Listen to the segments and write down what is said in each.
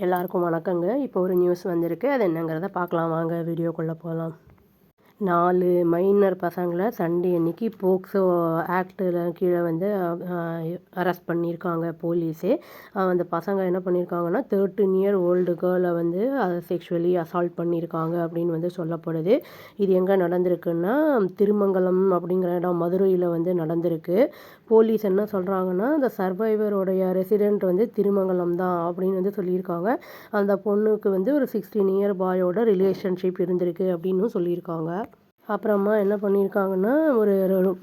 எல்லாருக்கும் வணக்கங்க. இப்போ ஒரு நியூஸ் வந்திருக்கு. அது என்னங்கிறத பார்க்கலாம் வாங்க. வீடியோக்குள்ளே போகலாம். 4 மைனர் பசங்கள சண்டே அன்னைக்கு போக்சோ ஆக்டில் கீழே வந்து அரெஸ்ட் பண்ணியிருக்காங்க போலீஸே. அந்த பசங்க என்ன பண்ணியிருக்காங்கன்னா 13 இயர் ஓல்டு கேர்ளை வந்து செக்ஷுவலி அசால்ட் பண்ணியிருக்காங்க அப்படின்னு வந்து சொல்லப்படுது. இது எங்கே நடந்திருக்குன்னா திருமங்கலம் அப்படிங்கிற இடம் மதுரையில் வந்து நடந்திருக்கு. போலீஸ் என்ன சொல்கிறாங்கன்னா அந்த சர்வைவரோடைய ரெசிடெண்ட் வந்து திருமங்கலம் தான் அப்படின்னு வந்து சொல்லியிருக்காங்க. அந்த பொண்ணுக்கு வந்து ஒரு 16 இயர் பாயோட ரிலேஷன்ஷிப் இருந்திருக்கு அப்படின்னு சொல்லியிருக்காங்க. அப்புறமா என்ன பண்ணியிருக்காங்கன்னா ஒரு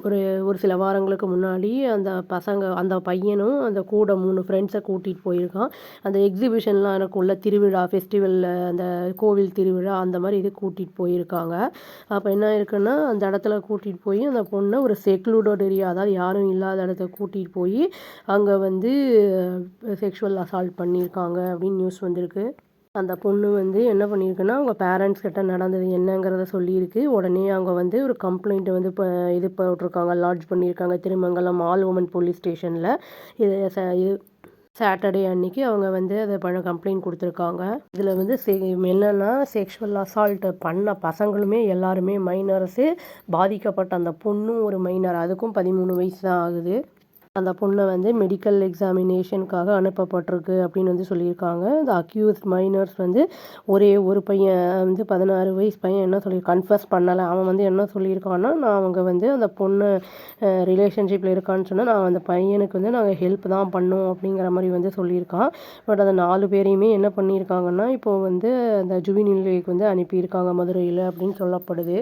ஒரு ஒரு சில வாரங்களுக்கு முன்னாடி அந்த பையனும் அந்த கூட 3 ஃப்ரெண்ட்ஸை கூட்டிகிட்டு போயிருக்கான். அந்த எக்ஸிபிஷன்லாம் இருக்கும்ல, திருவிழா ஃபெஸ்டிவலில் அந்த கோவில் திருவிழா அந்த மாதிரி இது கூட்டிகிட்டு போயிருக்காங்க. அப்போ என்ன இருக்குன்னா அந்த இடத்துல கூட்டிகிட்டு போய் அந்த பொண்ணை ஒரு செக்லூடட் ஏரியா, அதாவது யாரும் இல்லாத இடத்த கூட்டிகிட்டு போய் அங்கே வந்து செக்ஷுவல் அசால்ட் பண்ணியிருக்காங்க அப்படின்னு நியூஸ் வந்திருக்கு. அந்த பொண்ணு வந்து என்ன பண்ணியிருக்குன்னா அவங்க பேரண்ட்ஸ் கிட்ட நடந்தது என்னங்கிறத சொல்லியிருக்கு. உடனே அவங்க வந்து ஒரு கம்ப்ளைண்ட்டை வந்து இது போட்டிருக்காங்க, லாட்ஜ் பண்ணியிருக்காங்க திருமங்கலம் ஆல் உமன் போலீஸ் ஸ்டேஷனில். இது சாட்டர்டே அன்னைக்கு அவங்க வந்து அதை கம்ப்ளைண்ட் கொடுத்துருக்காங்க. இதில் வந்து என்னென்னா செக்ஷுவல் அசால்ட் பண்ண பசங்களுமே எல்லாருமே மைனர்ஸு, பாதிக்கப்பட்ட அந்த பொண்ணும் ஒரு மைனர், அதுக்கும் 13 வயசு தான் ஆகுது. அந்த பொண்ணை வந்து மெடிக்கல் எக்ஸாமினேஷனுக்காக அனுப்பப்பட்டிருக்கு அப்படின்னு வந்து சொல்லியிருக்காங்க. இந்த அக்யூஸ்ட் மைனர்ஸ் வந்து ஒரே ஒரு பையன் வந்து 16 வயசு பையன் என்ன கன்ஃபஸ் பண்ணலை. அவன் வந்து என்ன சொல்லியிருக்கான்னா, நான் அவங்க வந்து அந்த பொண்ணு ரிலேஷன்ஷிப்பில் இருக்கான்னு சொன்னால் நான் அந்த பையனுக்கு வந்து நாங்கள் ஹெல்ப் தான் பண்ணோம் அப்படிங்கிற மாதிரி வந்து சொல்லியிருக்கான். பட் அந்த 4 பேரையுமே என்ன பண்ணியிருக்காங்கன்னா இப்போது வந்து அந்த ஜுவினில் நிலையத்துக்கு வந்து அனுப்பியிருக்காங்க மதுரையில் அப்படின்னு சொல்லப்படுது.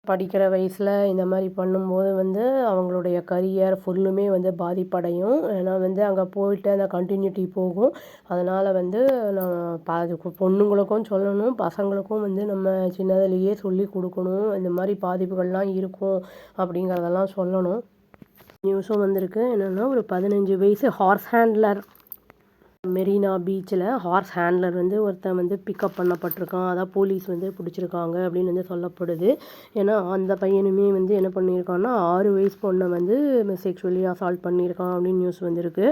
படிக்கிற வயசில் இந்த மாதிரி பண்ணும்போது வந்து அவங்களுடைய கரியர் ஃபுல்லுமே வந்து பாதிப்படையும். ஏன்னா வந்து அங்கே போயிட்டு அந்த கண்டினியூட்டி போகும். அதனால் வந்து நான் பொண்ணுங்களுக்கும் சொல்லணும், பசங்களுக்கும் வந்து நம்ம சின்னதுலேயே சொல்லி கொடுக்கணும். இந்த மாதிரி பாதிப்புகள்லாம் இருக்கும் அப்படிங்கிறதெல்லாம் சொல்லணும். நியூஸும் வந்திருக்கு. என்னென்னா ஒரு 15 வயசு ஹார்ஸ் ஹேண்ட்லர் மெரினா பீச்சில் ஹார்ஸ் ஹேண்ட்லர் வந்து ஒருத்தன் வந்து பிக்கப் பண்ணப்பட்டிருக்கான். அதான் போலீஸ் வந்து பிடிச்சிருக்காங்க அப்படின்னு வந்து சொல்லப்படுது. ஏன்னா அந்த பையனுமே வந்து என்ன பண்ணியிருக்கான்னா 6 வயசு பொண்ணை வந்து செக்ஷுவலி அசால்ட் பண்ணியிருக்கான் அப்படின்னு நியூஸ் வந்திருக்கு.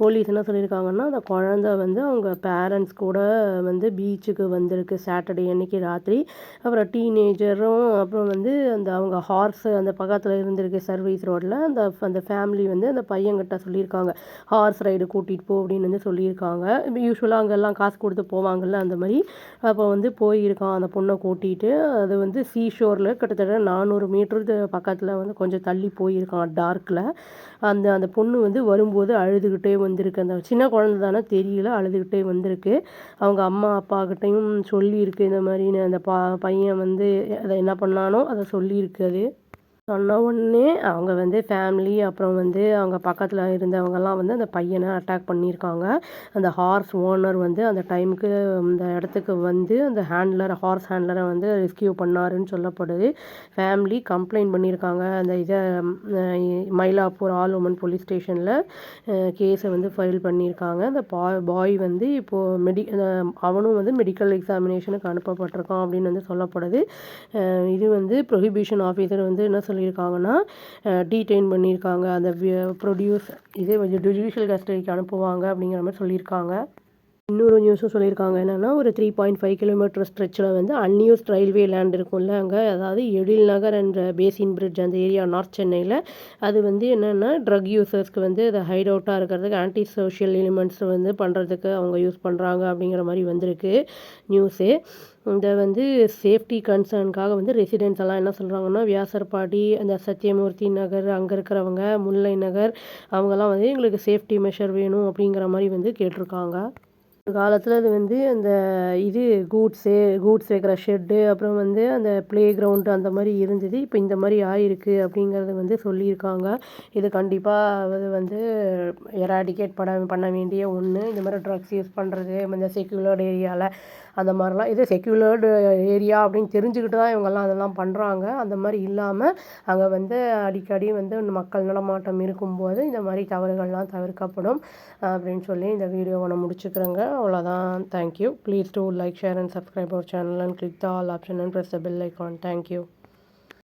போலீஸ் என்ன சொல்லியிருக்காங்கன்னா அந்த குழந்தை வந்து அவங்க பேரண்ட்ஸ் கூட வந்து பீச்சுக்கு வந்திருக்கு சாட்டர்டே அன்னைக்கு ராத்திரி. அப்புறம் டீனேஜரும் அப்புறம் வந்து அவங்க ஹார்ஸ் அந்த பக்கத்தில் இருந்திருக்கு சர்வீஸ் ரோட்டில். அந்த ஃபேமிலி வந்து அந்த பையன்கிட்ட சொல்லியிருக்காங்க, ஹார்ஸ் ரைடு கூட்டிகிட்டு போ அப்படின்னு வந்து சொல்லியிருக்காங்க. யூஸ்வலாக அங்கெல்லாம் காசு கொடுத்து போவாங்கள்ல அந்த மாதிரி. அப்போ வந்து போயிருக்கான் அந்த பொண்ணை கூட்டிகிட்டு. அது வந்து சீஷோரில் கிட்டத்தட்ட 400 மீட்டருக்கு பக்கத்தில் வந்து கொஞ்சம் தள்ளி போயிருக்கான் டார்க்கில். அந்த பொண்ணு வந்து வரும்போது அழுதுகிட்டே வந்திருக்கு. அந்த சின்ன குழந்தை தானே தெரியல, அழுதுகிட்டே வந்திருக்கு. அவங்க அம்மா அப்பாக்கிட்டையும் சொல்லியிருக்கு இந்த மாதிரின்னு. அந்த பையன் வந்து அதை என்ன பண்ணானோ அதை சொல்லியிருக்கு. அது சொன்ன உடனே அவங்க வந்து ஃபேமிலி அப்புறம் வந்து அவங்க பக்கத்தில் இருந்தவங்கெல்லாம் வந்து அந்த பையனை அட்டாக் பண்ணியிருக்காங்க. அந்த ஹார்ஸ் ஓனர் வந்து அந்த டைமுக்கு அந்த இடத்துக்கு வந்து அந்த ஹார்ஸ் ஹேண்ட்லரை வந்து ரெஸ்கியூ பண்ணாருன்னு சொல்லப்படுது. ஃபேமிலி கம்ப்ளைண்ட் பண்ணியிருக்காங்க. அந்த மயிலாப்பூர் ஆல் உமன் போலீஸ் ஸ்டேஷனில் கேஸை வந்து ஃபைல் பண்ணியிருக்காங்க. அந்த பாய் வந்து இப்போது அவனும் வந்து மெடிக்கல் எக்ஸாமினேஷனுக்கு அனுப்பப்பட்டிருக்கான் அப்படின்னு வந்து சொல்லப்படுது. இது வந்து ப்ரொஹிபிஷன் ஆஃபீஸர் வந்து என்ன சொல்லியிருக்காங்கன்னா டீடைன் பண்ணியிருக்காங்க. அந்த இதே ஜுடிஷியல் கஸ்டடிக்கு அனுப்புவாங்க அப்படிங்கிற மாதிரி சொல்லியிருக்காங்க. இன்னொரு நியூஸும் சொல்லியிருக்காங்க. என்னென்னா ஒரு 3.5 கிலோமீட்டர் ஸ்ட்ரெச்சில் வந்து அன்யூஸ்ட் ரயில்வே லேண்ட் இருக்கும்ல அங்கே, அதாவது எழில் நகர் என்ற பேசின் பிரிட்ஜ் அந்த ஏரியா நார்த் சென்னையில். அது வந்து என்னென்னா ட்ரக் யூசர்ஸ்க்கு வந்து அதை ஹைட் அவுட்டாக இருக்கிறதுக்கு ஆன்டி சோஷியல் எலிமெண்ட்ஸ் வந்து பண்ணுறதுக்கு அவங்க யூஸ் பண்ணுறாங்க அப்படிங்கிற மாதிரி வந்திருக்கு நியூஸு. இந்த வந்து சேஃப்டி கன்சர்னுக்காக வந்து ரெசிடென்ட்ஸ் எல்லாம் என்ன சொல்கிறாங்கன்னா வியாசர்பாடி, அந்த சத்தியமூர்த்தி நகர் அங்கே இருக்கிறவங்க, முல்லை நகர், அவங்கெல்லாம் வந்து எங்களுக்கு சேஃப்டி மெஷர் வேணும் அப்படிங்கிற மாதிரி வந்து கேட்டிருக்காங்க. காலத்தில் அது வந்து அந்த கூட்ஸ் வைக்கிற ஷெட்டு, அப்புறம் வந்து அந்த ப்ளே கிரவுண்டு அந்த மாதிரி இருந்தது. இப்போ இந்த மாதிரி ஆயிருக்கு அப்படிங்கிறத வந்து சொல்லியிருக்காங்க. இது கண்டிப்பாக அது வந்து எராடிகேட் பண்ண வேண்டிய ஒன்று. இந்த மாதிரி ட்ரக்ஸ் யூஸ் பண்ணுறது இந்த செக்யூலர்டு ஏரியாவில் அந்த மாதிரிலாம், இது செக்யூலர்டு ஏரியா அப்படின்னு தெரிஞ்சுக்கிட்டு தான் இவங்கெல்லாம் அதெல்லாம் பண்ணுறாங்க. அந்த மாதிரி இல்லாமல் அங்கே வந்து அடிக்கடி வந்து மக்கள் நடமாட்டம் இருக்கும்போது இந்த மாதிரி தவறுகள்லாம் தவிர்க்கப்படும் அப்படின்னு சொல்லி இந்த வீடியோவை நான் முடிச்சுக்கிறேங்க. அவ்வளோதான். Thank you. Please do like, share and subscribe our channel and click the all option and press the bell icon. Thank you.